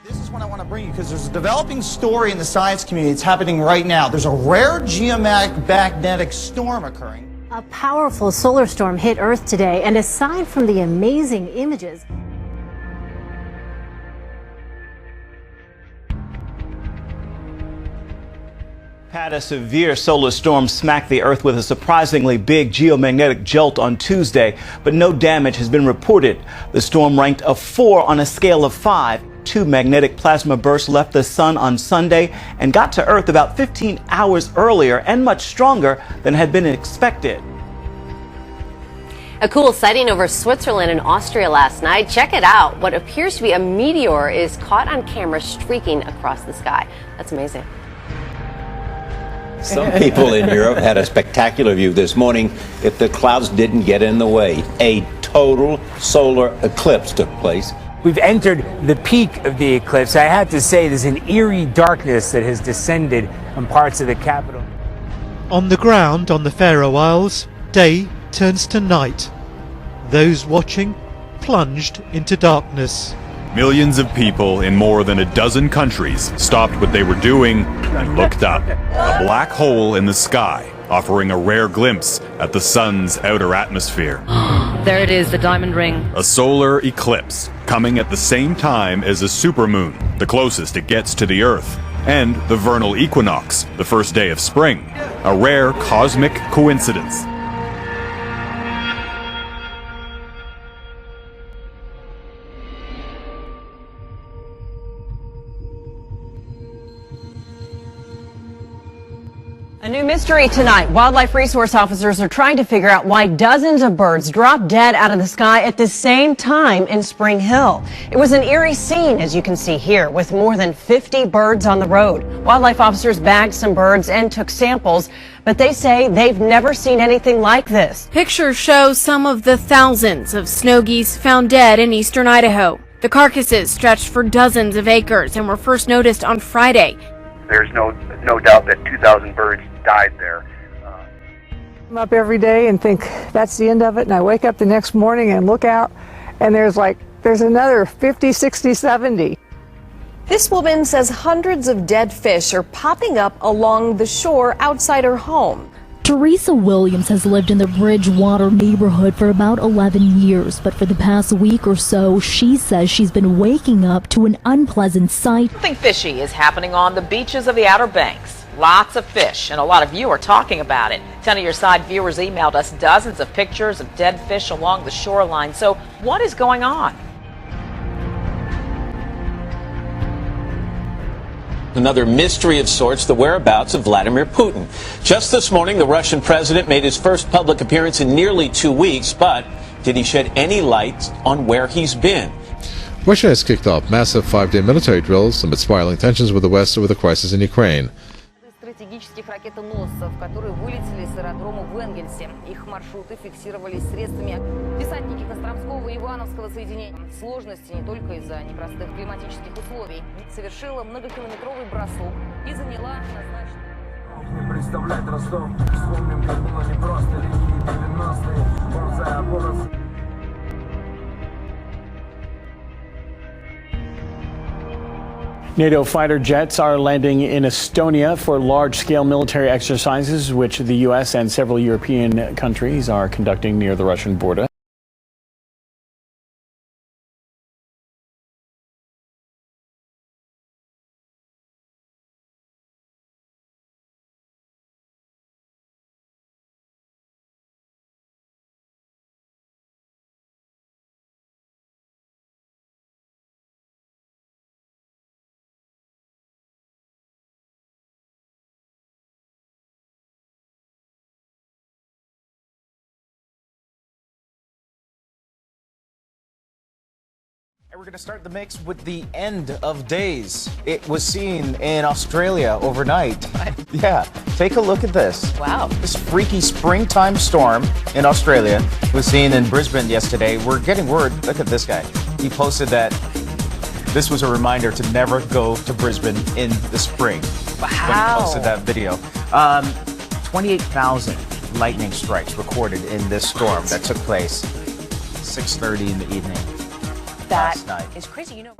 This is what I want to bring you because there's a developing story in the science community. It's happening right now. There's a rare geomagnetic storm occurring. A powerful solar storm hit Earth today, and aside from the amazing images, A severe solar storm smacked the Earth with a surprisingly big geomagnetic jolt on Tuesday, but no damage has been reported. The storm ranked a 4 on a scale of 5. 2 magnetic plasma bursts left the sun on Sunday and got to Earth about 15 hours earlier and much stronger than had been expected. A cool sighting over Switzerland and Austria last night. Check it out. What appears to be a meteor is caught on camera streaking across the sky. That's amazing. Some people in Europe had a spectacular view this morning if the clouds didn't get in the way. A total solar eclipse took place. We've entered the peak of the eclipse. I have to say there's an eerie darkness that has descended on parts of the capital. On the ground on the Faroe Isles, day turns to night. Those watching plunged into darkness. Millions of people in more than a dozen countries stopped what they were doing and looked up. A black hole in the sky, offering a rare glimpse at the sun's outer atmosphere. There it is, the diamond ring. A solar eclipse, coming at the same time as a supermoon, the closest it gets to the Earth, and the vernal equinox, the first day of spring. A rare cosmic coincidence. A new mystery tonight. Wildlife resource officers are trying to figure out why dozens of birds dropped dead out of the sky at the same time in Spring Hill. It was an eerie scene, as you can see here, with more than 50 birds on the road. Wildlife officers bagged some birds and took samples, but they say they've never seen anything like this. Pictures show some of the thousands of snow geese found dead in eastern Idaho. The carcasses stretched for dozens of acres and were first noticed on Friday. There's no doubt that 2,000 birds died there. I'm up every day and think that's the end of it, and I wake up the next morning and look out, and there's another 50, 60, 70. This woman says hundreds of dead fish are popping up along the shore outside her home. Teresa Williams has lived in the Bridgewater neighborhood for about 11 years, but for the past week or so, she says she's been waking up to an unpleasant sight. Something fishy is happening on the beaches of the Outer Banks. Lots of fish, and a lot of you are talking about it. 10 of your side viewers emailed us dozens of pictures of dead fish along the shoreline. So what is going on? Another mystery of sorts, the whereabouts of Vladimir Putin. Just this morning, the Russian president made his first public appearance in nearly 2 weeks, but did he shed any light on where he's been? Russia has kicked off massive 5-day military drills amid spiraling tensions with the West over the crisis in Ukraine. Стратегических ракетоносцев, которые вылетели с аэродрома в Энгельсе. Их маршруты фиксировались средствами десантники Костромского и Ивановского соединения. Сложности не только из-за непростых климатических условий. Совершила многокилометровый бросок и заняла назначенное... Представлять Ростов, вспомним, как было непросто, лихие 90-е, борзая оборот. NATO fighter jets are landing in Estonia for large-scale military exercises, which the U.S. and several European countries are conducting near the Russian border. And we're going to start the mix with the end of days. It was seen in Australia overnight. Yeah, take a look at this. Wow. This freaky springtime storm in Australia was seen in Brisbane yesterday. We're getting word. Look at this guy. He posted that this was a reminder to never go to Brisbane in the spring. Wow. When he posted that video. 28,000 lightning strikes recorded in this storm that took place 6:30 in the evening. That is crazy. You know.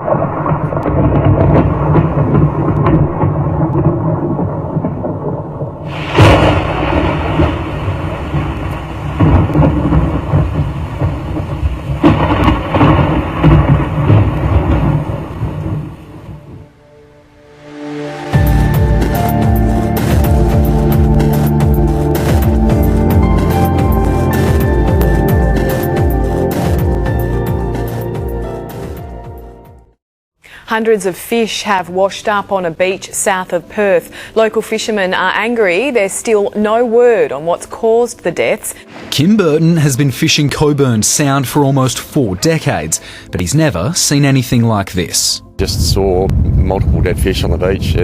Hundreds of fish have washed up on a beach south of Perth. Local fishermen are angry. There's still no word on what's caused the deaths. Kim Burton has been fishing Coburn Sound for almost 4 decades, but he's never seen anything like this. Just saw multiple dead fish on the beach,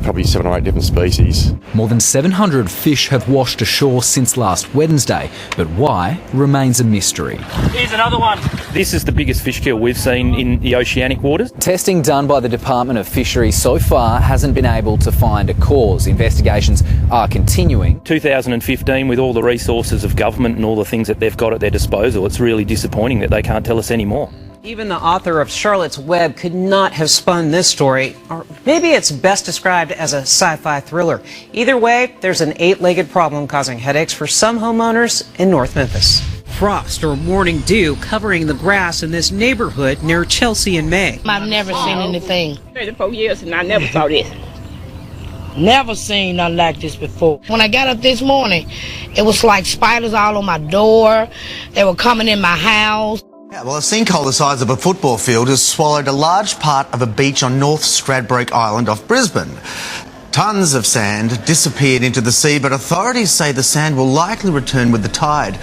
probably 7 or 8 different species. More than 700 fish have washed ashore since last Wednesday, but why remains a mystery. Here's another one. This is the biggest fish kill we've seen in the oceanic waters. Testing done by the Department of Fisheries so far hasn't been able to find a cause. Investigations are continuing. 2015, with all the resources of government and all the things that they've got at their disposal, it's really disappointing that they can't tell us any more. Even the author of Charlotte's Web could not have spun this story, or maybe it's best described as a sci-fi thriller. Either way, there's an 8-legged problem causing headaches for some homeowners in North Memphis. Frost or morning dew covering the grass in this neighborhood near Chelsea and May. I've never seen anything. 34 years and I never saw this. Never seen nothing like this before. When I got up this morning, it was like spiders all on my door. They were coming in my house. Yeah, well, a sinkhole the size of a football field has swallowed a large part of a beach on North Stradbroke Island off Brisbane. Tons of sand disappeared into the sea, but authorities say the sand will likely return with the tide.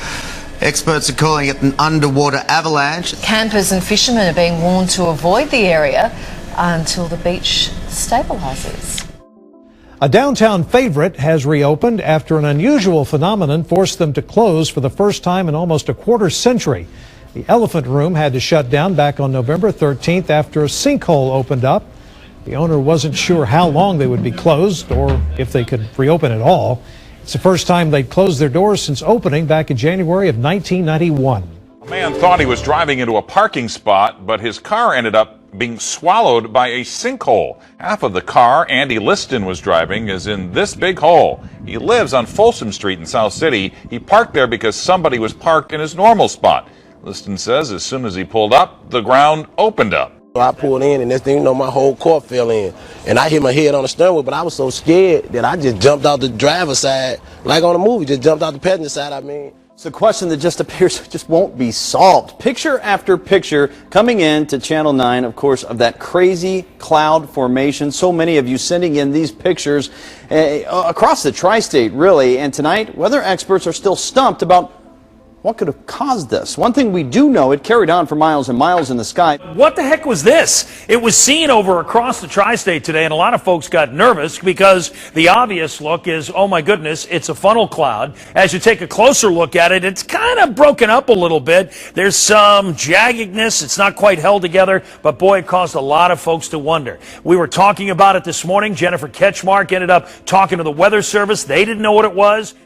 Experts are calling it an underwater avalanche. Campers and fishermen are being warned to avoid the area until the beach stabilises. A downtown favourite has reopened after an unusual phenomenon forced them to close for the first time in almost a quarter century. The Elephant Room had to shut down back on November 13th after a sinkhole opened up. The owner wasn't sure how long they would be closed or if they could reopen at all. It's the first time they'd closed their doors since opening back in January of 1991. A man thought he was driving into a parking spot, but his car ended up being swallowed by a sinkhole. Half of the car Andy Liston was driving is in this big hole. He lives on Folsom Street in South City. He parked there because somebody was parked in his normal spot. Liston says as soon as he pulled up, the ground opened up. I pulled in and this thing, my whole car fell in. And I hit my head on the steering wheel, but I was so scared that I just jumped out the driver's side, like on a movie, just jumped out the passenger side, It's a question that just appears just won't be solved. Picture after picture coming in to Channel 9, of course, of that crazy cloud formation. So many of you sending in these pictures across the tri-state, really. And tonight, weather experts are still stumped about what could have caused this. One thing we do know, it carried on for miles and miles in the sky. What the heck was this? It was seen over across the tri-state today, and a lot of folks got nervous because the obvious look is, oh my goodness, it's a funnel cloud. As you take a closer look at it, it's kind of broken up a little bit. There's some jaggedness. It's not quite held together, but boy, it caused a lot of folks to wonder. We were talking about it this morning. Jennifer Ketchmark ended up talking to the Weather Service. They didn't know what it was.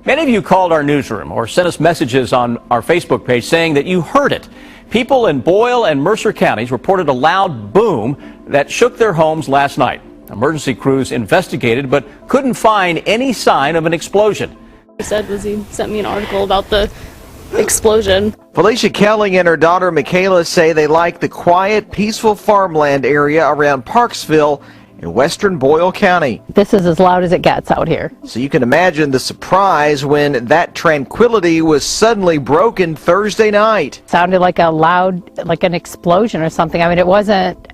Many of you called our newsroom or sent us messages on our Facebook page saying that you heard it. People in Boyle and Mercer counties reported a loud boom that shook their homes last night. Emergency crews investigated but couldn't find any sign of an explosion. He said was he sent me an article about the explosion. Felicia Kelly and her daughter Michaela say they like the quiet, peaceful farmland area around Parksville in western Boyle County. This is as loud as it gets out here. So you can imagine the surprise when that tranquility was suddenly broken Thursday night. Sounded like a loud, like an explosion or something. I mean, it wasn't.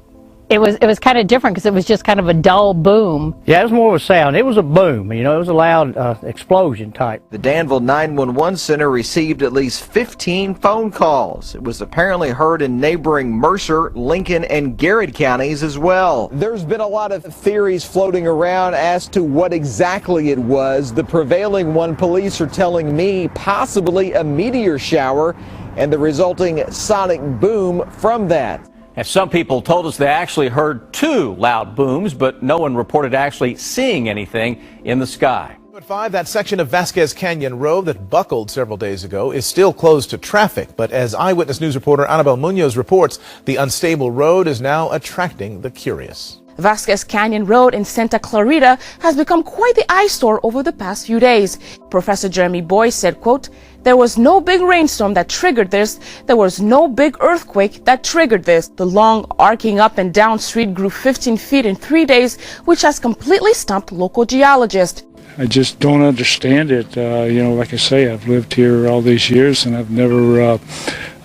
It was kind of different because it was just kind of a dull boom. Yeah, it was more of a sound. It was a boom. It was a loud explosion type. The Danville 911 Center received at least 15 phone calls. It was apparently heard in neighboring Mercer, Lincoln, and Garrett counties as well. There's been a lot of theories floating around as to what exactly it was. The prevailing one, police are telling me, possibly a meteor shower and the resulting sonic boom from that. And some people told us they actually heard 2 loud booms, but no one reported actually seeing anything in the sky. At 5, that section of Vasquez Canyon Road that buckled several days ago is still closed to traffic. But as Eyewitness News reporter Annabelle Munoz reports, the unstable road is now attracting the curious. Vasquez Canyon Road in Santa Clarita has become quite the eyesore over the past few days. Professor Jeremy Boyce said, quote, "There was no big rainstorm that triggered this. There was no big earthquake that triggered this. The long arcing up and down street grew 15 feet in 3 days, which has completely stumped local geologists." I just don't understand it. Like I say, I've lived here all these years and I've never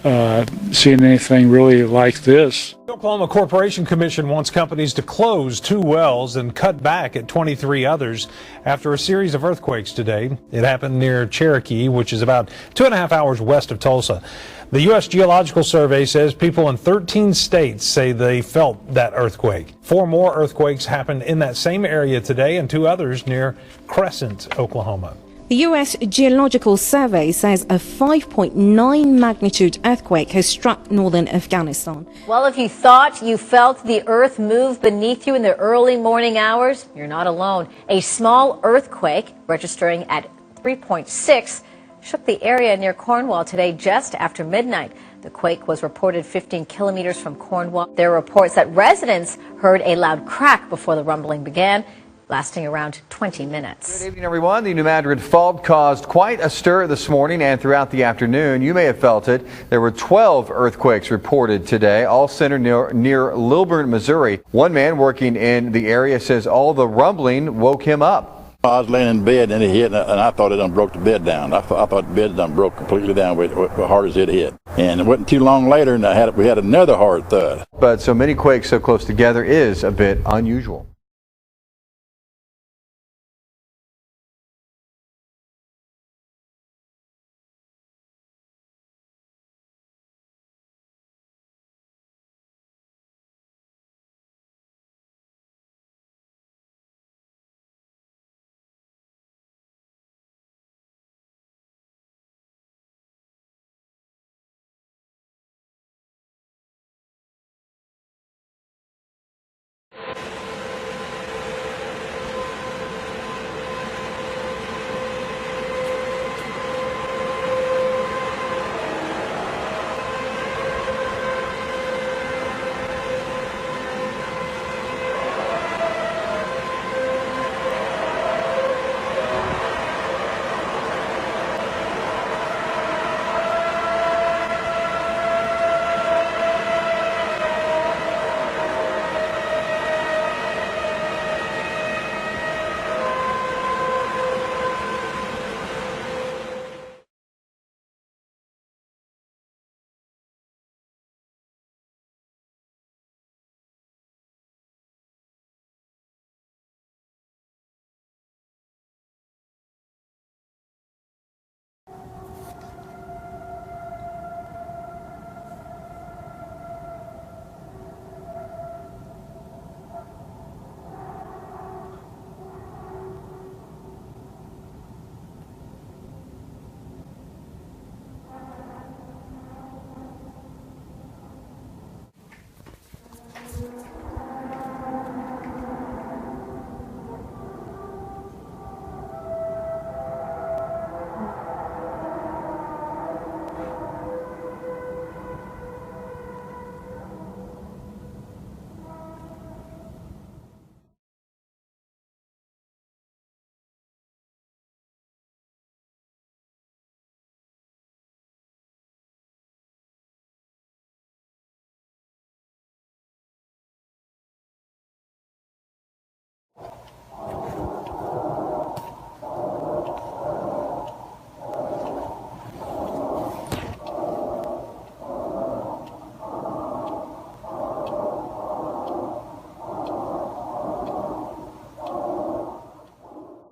seen anything really like this. The Oklahoma Corporation Commission wants companies to close 2 wells and cut back at 23 others after a series of earthquakes today. It happened near Cherokee, which is about 2.5 hours west of Tulsa. The U.S. Geological Survey says people in 13 states say they felt that earthquake. 4 more earthquakes happened in that same area today and 2 others near Crescent, Oklahoma. The U.S. Geological Survey says a 5.9 magnitude earthquake has struck northern Afghanistan. Well, if you thought you felt the earth move beneath you in the early morning hours, you're not alone. A small earthquake, registering at 3.6, shook the area near Cornwall today just after midnight. The quake was reported 15 kilometers from Cornwall. There are reports that residents heard a loud crack before the rumbling began, lasting around 20 minutes. Good evening, everyone. The New Madrid fault caused quite a stir this morning and throughout the afternoon. You may have felt it. There were 12 earthquakes reported today, all centered near Lilburn, Missouri. One man working in the area says all the rumbling woke him up. I was laying in bed and it hit, and I thought it done broke the bed down. I thought the bed done broke completely down with hard as it hit. And it wasn't too long later, and we had another hard thud. But so many quakes so close together is a bit unusual.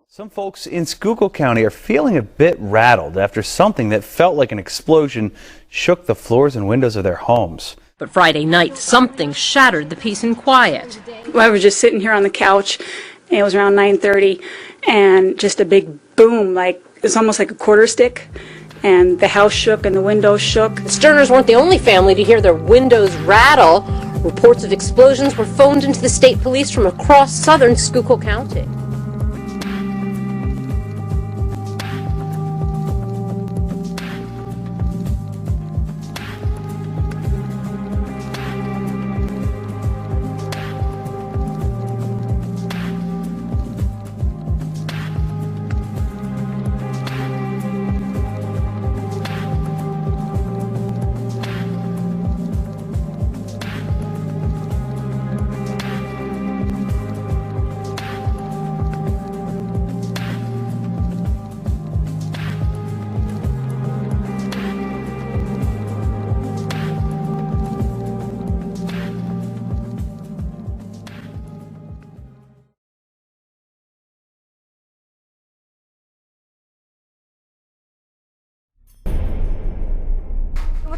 Some folks in Schuylkill County are feeling a bit rattled after something that felt like an explosion shook the floors and windows of their homes. But Friday night, something shattered the peace and quiet. I was just sitting here on the couch, and it was around 9:30, and just a big boom, like it's almost like a quarter stick, and the house shook and the windows shook. The Sterners weren't the only family to hear their windows rattle. Reports of explosions were phoned into the state police from across southern Schuylkill County.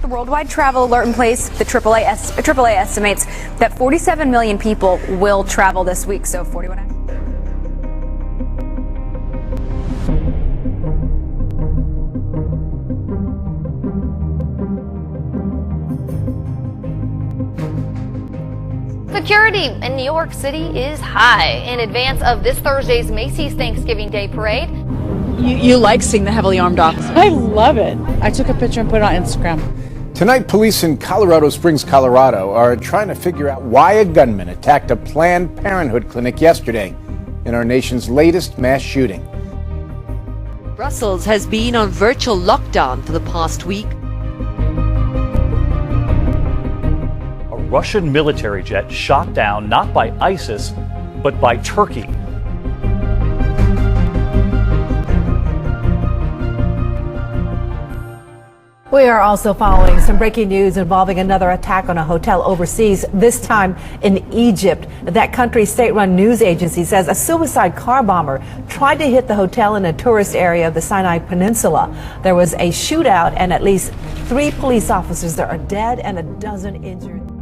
The worldwide travel alert in place. The AAA estimates that 47 million people will travel this week. So 41. Security in New York City is high in advance of this Thursday's Macy's Thanksgiving Day Parade. You like seeing the heavily armed officers? I love it. I took a picture and put it on Instagram. Tonight, police in Colorado Springs, Colorado are trying to figure out why a gunman attacked a Planned Parenthood clinic yesterday in our nation's latest mass shooting. Brussels has been on virtual lockdown for the past week. A Russian military jet shot down not by ISIS, but by Turkey. We are also following some breaking news involving another attack on a hotel overseas, this time in Egypt. That country's state-run news agency says a suicide car bomber tried to hit the hotel in a tourist area of the Sinai Peninsula. There was a shootout and at least 3 police officers that are dead and a dozen injured.